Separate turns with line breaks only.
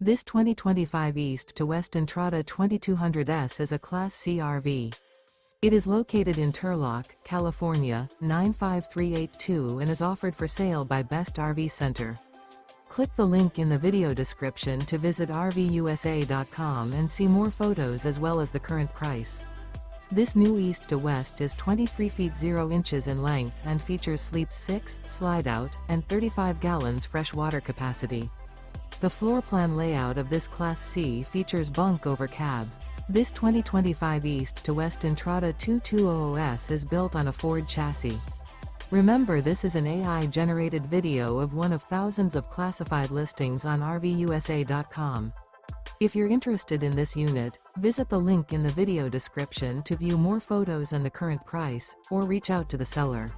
This 2025 East to West Entrada 2200S is a Class C RV. It is located in Turlock, California, 95382 and is offered for sale by Best RV Center. Click the link in the video description to visit RVUSA.com and see more photos as well as the current price. This new East to West is 23 feet 0 inches in length and features sleep 6, slide-out, and 35 gallons fresh water capacity. The floor plan layout of this Class C features bunk over cab. This 2025 East to West Entrada 2200S is built on a Ford chassis. Remember, this is an AI-generated video of one of thousands of classified listings on RVUSA.com. If you're interested in this unit, visit the link in the video description to view more photos and the current price, or reach out to the seller.